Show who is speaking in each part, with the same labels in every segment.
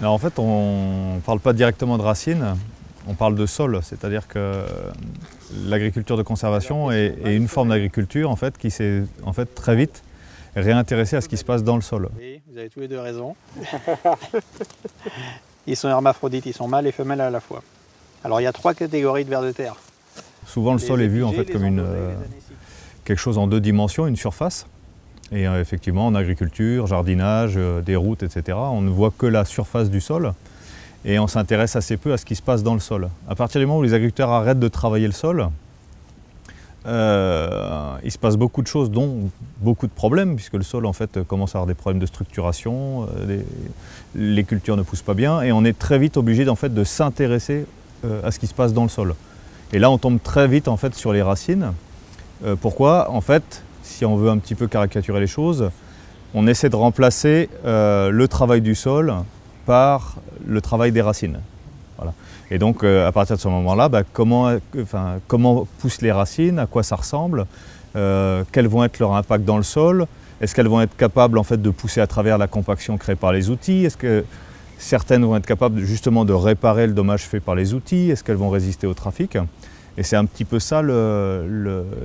Speaker 1: Alors en fait, on ne parle pas directement de racines, on parle de sol, c'est-à-dire que l'agriculture de conservation est une forme d'agriculture en fait, qui s'est en fait, très vite réintéressée à ce qui se passe dans le sol.
Speaker 2: Oui, vous avez tous les deux raison. Ils sont hermaphrodites, ils sont mâles et femelles à la fois. Alors il y a 3 catégories de vers de terre.
Speaker 1: Souvent le sol est vu en fait, comme quelque chose en 2 dimensions, une surface. Et effectivement, en agriculture, jardinage, des routes, etc., on ne voit que la surface du sol et on s'intéresse assez peu à ce qui se passe dans le sol. À partir du moment où les agriculteurs arrêtent de travailler le sol, il se passe beaucoup de choses, dont beaucoup de problèmes, puisque le sol en fait, commence à avoir des problèmes de structuration, les cultures ne poussent pas bien et on est très vite obligé en fait, de s'intéresser à ce qui se passe dans le sol. Et là, on tombe très vite en fait, sur les racines. Pourquoi? En fait, si on veut un petit peu caricaturer les choses, on essaie de remplacer le travail du sol par le travail des racines. Voilà. Et donc à partir de ce moment-là, comment poussent les racines, à quoi ça ressemble, quels vont être leurs impacts dans le sol, est-ce qu'elles vont être capables en fait, de pousser à travers la compaction créée par les outils, est-ce que certaines vont être capables justement de réparer le dommage fait par les outils, est-ce qu'elles vont résister au trafic? Et c'est un petit peu ça,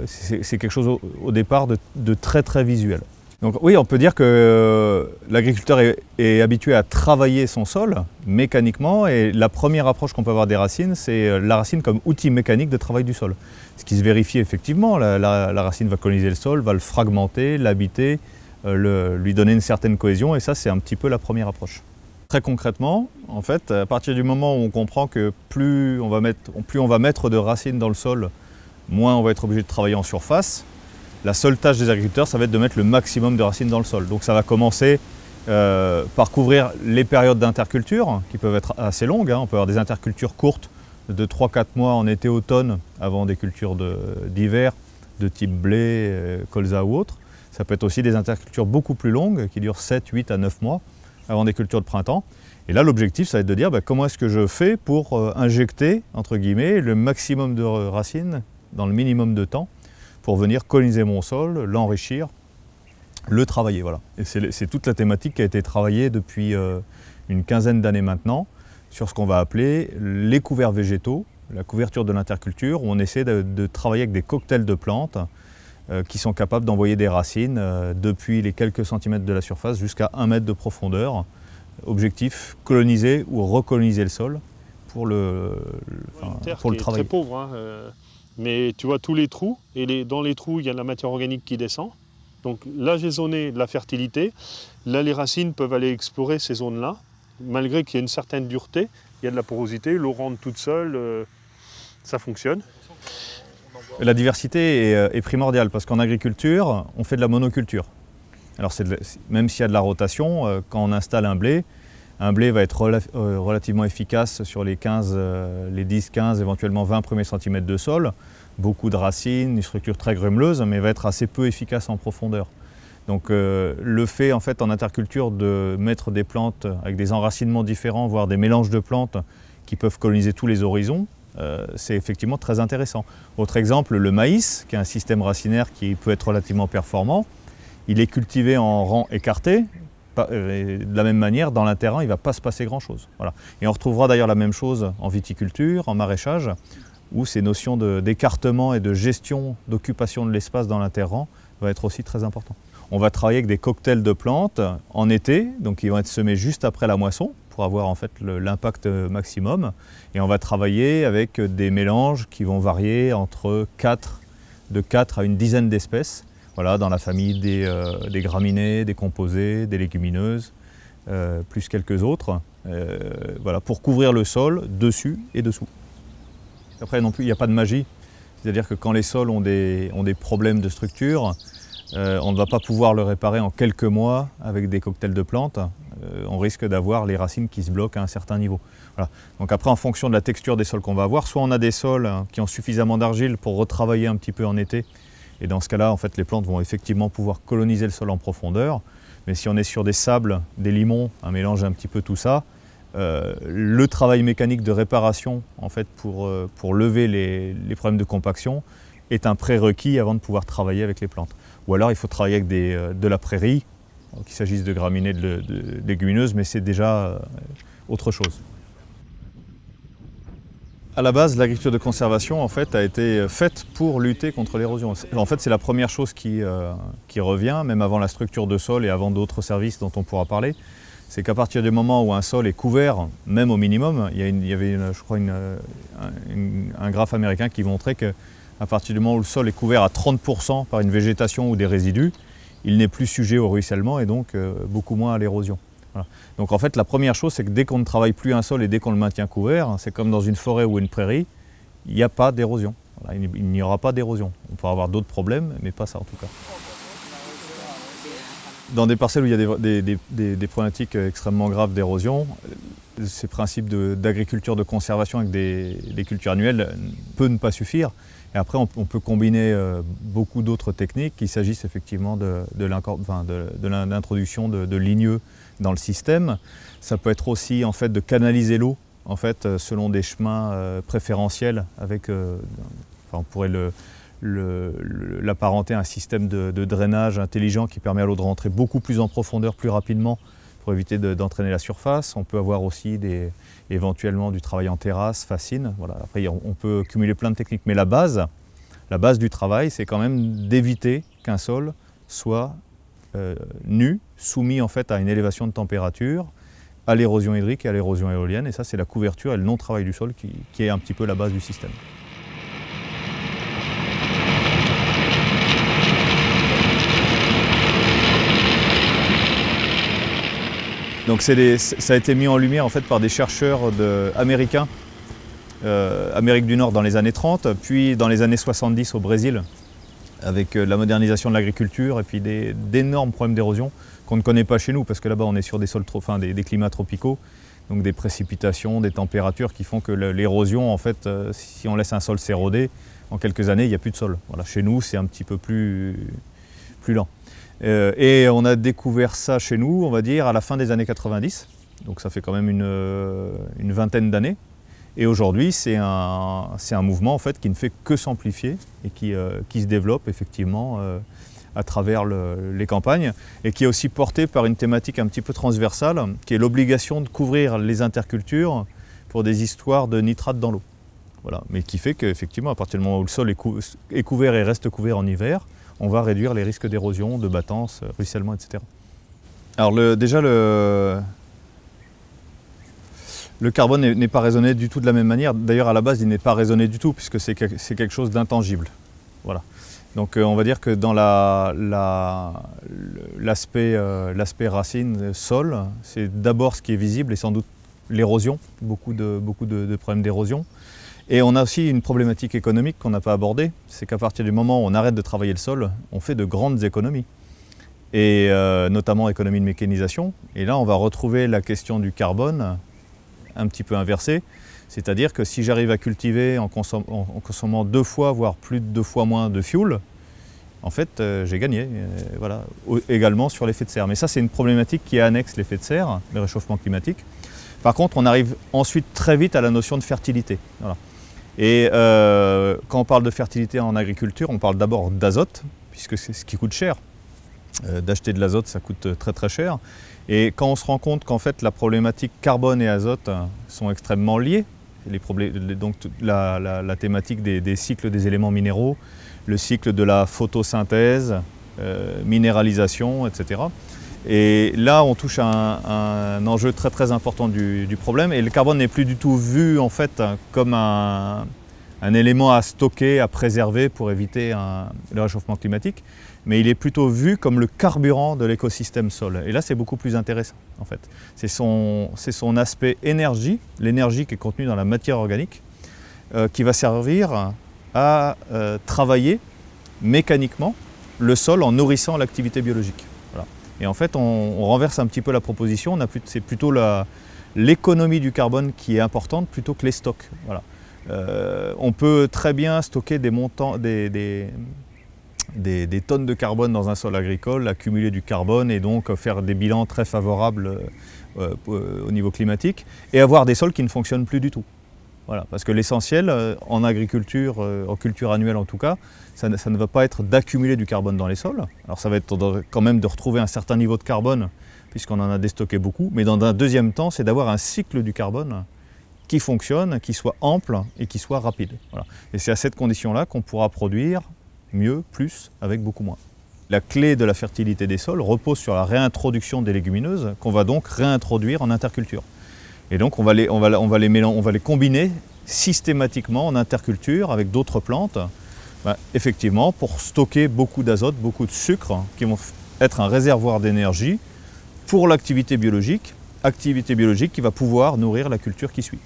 Speaker 1: c'est quelque chose au départ de très très visuel. Donc oui, on peut dire que l'agriculteur est habitué à travailler son sol mécaniquement et la première approche qu'on peut avoir des racines, c'est la racine comme outil mécanique de travail du sol. Ce qui se vérifie effectivement, la racine va coloniser le sol, va le fragmenter, l'habiter, lui donner une certaine cohésion et ça c'est un petit peu la première approche. Très concrètement, en fait, à partir du moment où on comprend que plus on va mettre de racines dans le sol, moins on va être obligé de travailler en surface. La seule tâche des agriculteurs, ça va être de mettre le maximum de racines dans le sol. Donc ça va commencer par couvrir les périodes d'interculture, qui peuvent être assez longues. On peut avoir des intercultures courtes de 3-4 mois en été-automne, avant des cultures d'hiver, de type blé, colza ou autre. Ça peut être aussi des intercultures beaucoup plus longues, qui durent 7, 8 à 9 mois, avant des cultures de printemps. Et là, l'objectif, ça va être de dire comment est-ce que je fais pour injecter, entre guillemets, le maximum de racines dans le minimum de temps pour venir coloniser mon sol, l'enrichir, le travailler. Voilà. Et c'est toute la thématique qui a été travaillée depuis une quinzaine d'années maintenant sur ce qu'on va appeler les couverts végétaux, la couverture de l'interculture, où on essaie de travailler avec des cocktails de plantes qui sont capables d'envoyer des racines depuis les quelques centimètres de la surface jusqu'à 1 mètre de profondeur. Objectif, coloniser ou recoloniser le sol pour le travail.
Speaker 3: Très pauvre, hein, mais tu vois tous les trous, et dans les trous il y a de la matière organique qui descend. Donc là j'ai zoné de la fertilité, là les racines peuvent aller explorer ces zones-là, malgré qu'il y ait une certaine dureté, il y a de la porosité, l'eau rentre toute seule, ça fonctionne.
Speaker 1: La diversité est primordiale parce qu'en agriculture, on fait de la monoculture. Alors même s'il y a de la rotation, quand on installe un blé va être relativement efficace sur les 10, 15, éventuellement 20 premiers centimètres de sol. Beaucoup de racines, une structure très grumeleuse, mais va être assez peu efficace en profondeur. Donc le fait en fait en interculture de mettre des plantes avec des enracinements différents, voire des mélanges de plantes qui peuvent coloniser tous les horizons, c'est effectivement très intéressant. Autre exemple, le maïs, qui est un système racinaire qui peut être relativement performant, il est cultivé en rang écarté. De la même manière, dans l'un terrain, il ne va pas se passer grand-chose. Voilà. Et on retrouvera d'ailleurs la même chose en viticulture, en maraîchage, où ces notions d'écartement et de gestion d'occupation de l'espace dans l'interrang vont être aussi très importantes. On va travailler avec des cocktails de plantes en été, donc ils vont être semés juste après la moisson pour avoir en fait l'impact maximum. Et on va travailler avec des mélanges qui vont varier entre 4 à une dizaine d'espèces. Voilà, dans la famille des graminées, des composés, des légumineuses, plus quelques autres, voilà, pour couvrir le sol dessus et dessous. Après non plus, il n'y a pas de magie, c'est-à-dire que quand les sols ont des problèmes de structure, on ne va pas pouvoir le réparer en quelques mois avec des cocktails de plantes, on risque d'avoir les racines qui se bloquent à un certain niveau. Voilà. Donc après, en fonction de la texture des sols qu'on va avoir, soit on a des sols qui ont suffisamment d'argile pour retravailler un petit peu en été, et dans ce cas-là, en fait, les plantes vont effectivement pouvoir coloniser le sol en profondeur. Mais si on est sur des sables, des limons, un mélange un petit peu tout ça, le travail mécanique de réparation en fait, pour lever les problèmes de compaction est un prérequis avant de pouvoir travailler avec les plantes. Ou alors il faut travailler avec de la prairie, qu'il s'agisse de graminées, de légumineuses, mais c'est déjà, autre chose. À la base, l'agriculture de conservation en fait, a été faite pour lutter contre l'érosion. En fait, c'est la première chose qui revient, même avant la structure de sol et avant d'autres services dont on pourra parler. C'est qu'à partir du moment où un sol est couvert, même au minimum, il y avait, je crois, un graphe américain qui montrait qu'à partir du moment où le sol est couvert à 30% par une végétation ou des résidus, il n'est plus sujet au ruissellement et donc beaucoup moins à l'érosion. Voilà. Donc en fait, la première chose, c'est que dès qu'on ne travaille plus un sol et dès qu'on le maintient couvert, c'est comme dans une forêt ou une prairie, il n'y a pas d'érosion. Voilà, il n'y aura pas d'érosion. On pourra avoir d'autres problèmes, mais pas ça en tout cas. Dans des parcelles où il y a des problématiques extrêmement graves d'érosion, ces principes d'agriculture de conservation avec des cultures annuelles peut ne pas suffire. Et après, on peut combiner beaucoup d'autres techniques, qu'il s'agisse effectivement de l'introduction de ligneux dans le système. Ça peut être aussi en fait, de canaliser l'eau en fait, selon des chemins préférentiels. On pourrait l'apparenter à un système de drainage intelligent qui permet à l'eau de rentrer beaucoup plus en profondeur, plus rapidement, pour éviter d'entraîner la surface. On peut avoir aussi éventuellement du travail en terrasse, fascine. Voilà. Après, on peut cumuler plein de techniques. Mais la base du travail, c'est quand même d'éviter qu'un sol soit nu, soumis en fait à une élévation de température, à l'érosion hydrique et à l'érosion éolienne. Et ça, c'est la couverture et le non-travail du sol qui est un petit peu la base du système. Donc ça a été mis en lumière en fait, par des chercheurs américains, Amérique du Nord dans les années 30, puis dans les années 70 au Brésil, avec la modernisation de l'agriculture et puis d'énormes problèmes d'érosion qu'on ne connaît pas chez nous, parce que là-bas on est sur des climats tropicaux, donc des précipitations, des températures qui font que l'érosion, en fait, si on laisse un sol s'éroder, en quelques années il n'y a plus de sol. Voilà, chez nous c'est un petit peu plus lent. Et on a découvert ça chez nous, on va dire, à la fin des années 90, donc ça fait quand même une vingtaine d'années. Et aujourd'hui, c'est un mouvement en fait, qui ne fait que s'amplifier et qui se développe effectivement à travers les campagnes et qui est aussi porté par une thématique un petit peu transversale, qui est l'obligation de couvrir les intercultures pour des histoires de nitrate dans l'eau. Voilà. Mais qui fait qu'effectivement, à partir du moment où le sol est couvert et reste couvert en hiver, on va réduire les risques d'érosion, de battance, ruissellement, etc. Alors déjà, le carbone n'est pas raisonné du tout de la même manière. D'ailleurs, à la base, il n'est pas raisonné du tout, puisque c'est quelque chose d'intangible. Voilà. Donc on va dire que dans l'aspect racine, sol, c'est d'abord ce qui est visible et sans doute l'érosion, beaucoup de problèmes d'érosion. Et on a aussi une problématique économique qu'on n'a pas abordée, c'est qu'à partir du moment où on arrête de travailler le sol, on fait de grandes économies, et notamment économie de mécanisation. Et là, on va retrouver la question du carbone un petit peu inversée, c'est-à-dire que si j'arrive à cultiver en consommant 2 fois, voire plus de 2 fois moins de fuel, en fait, j'ai gagné. Voilà. Également sur l'effet de serre. Mais ça, c'est une problématique qui est annexe l'effet de serre, le réchauffement climatique. Par contre, on arrive ensuite très vite à la notion de fertilité. Voilà. Et quand on parle de fertilité en agriculture, on parle d'abord d'azote, puisque c'est ce qui coûte cher. D'acheter de l'azote, ça coûte très très cher. Et quand on se rend compte qu'en fait la problématique carbone et azote sont extrêmement liées, donc la thématique des cycles des éléments minéraux, le cycle de la photosynthèse, minéralisation, etc. Et là, on touche à un enjeu très très important du problème. Et le carbone n'est plus du tout vu en fait comme un élément à stocker, à préserver pour éviter le réchauffement climatique, mais il est plutôt vu comme le carburant de l'écosystème sol. Et là, c'est beaucoup plus intéressant en fait. C'est son aspect énergie, l'énergie qui est contenue dans la matière organique, qui va servir à travailler mécaniquement le sol en nourrissant l'activité biologique. Voilà. Et en fait, on renverse un petit peu la proposition, c'est plutôt l'économie du carbone qui est importante plutôt que les stocks. Voilà. On peut très bien stocker des tonnes de carbone dans un sol agricole, accumuler du carbone et donc faire des bilans très favorables au niveau climatique et avoir des sols qui ne fonctionnent plus du tout. Voilà, parce que l'essentiel en agriculture, en culture annuelle en tout cas, ça ne va pas être d'accumuler du carbone dans les sols. Alors ça va être quand même de retrouver un certain niveau de carbone puisqu'on en a déstocké beaucoup, mais dans un deuxième temps, c'est d'avoir un cycle du carbone qui fonctionne, qui soit ample et qui soit rapide. Voilà. Et c'est à cette condition-là qu'on pourra produire mieux, plus, avec beaucoup moins. La clé de la fertilité des sols repose sur la réintroduction des légumineuses qu'on va donc réintroduire en interculture. Et donc on va les combiner systématiquement en interculture avec d'autres plantes, effectivement pour stocker beaucoup d'azote, beaucoup de sucre, qui vont être un réservoir d'énergie pour l'activité biologique qui va pouvoir nourrir la culture qui suit.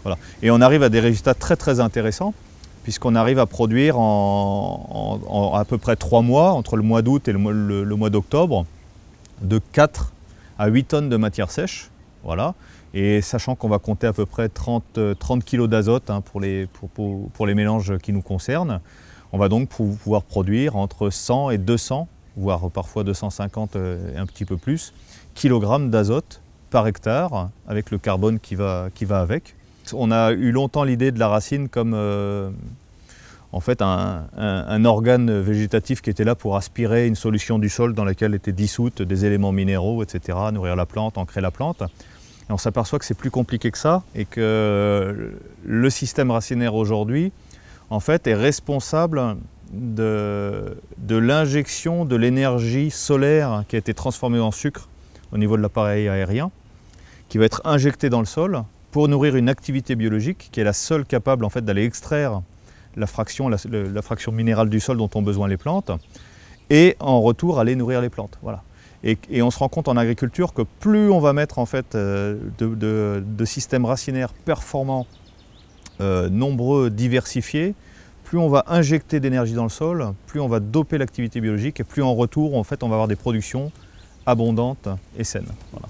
Speaker 1: Voilà. Et on arrive à des résultats très très intéressants, puisqu'on arrive à produire en à peu près 3 mois, entre le mois d'août et le mois d'octobre, de 4 à 8 tonnes de matière sèche. Voilà. Et sachant qu'on va compter à peu près 30 kg d'azote pour les mélanges qui nous concernent, on va donc pouvoir produire entre 100 et 200, voire parfois 250 et un petit peu plus, kilogrammes d'azote par hectare, avec le carbone qui va avec. On a eu longtemps l'idée de la racine comme en fait un organe végétatif qui était là pour aspirer une solution du sol dans laquelle étaient dissoutes des éléments minéraux, etc., nourrir la plante, ancrer la plante. Et on s'aperçoit que c'est plus compliqué que ça et que le système racinaire aujourd'hui, en fait, est responsable de l'injection de l'énergie solaire qui a été transformée en sucre au niveau de l'appareil aérien, qui va être injectée dans le sol pour nourrir une activité biologique qui est la seule capable en fait, d'aller extraire la fraction minérale du sol dont ont besoin les plantes et en retour aller nourrir les plantes. Voilà. Et on se rend compte en agriculture que plus on va mettre en fait, de systèmes racinaires performants, nombreux, diversifiés, plus on va injecter d'énergie dans le sol, plus on va doper l'activité biologique et plus en retour en fait, on va avoir des productions abondantes et saines. Voilà.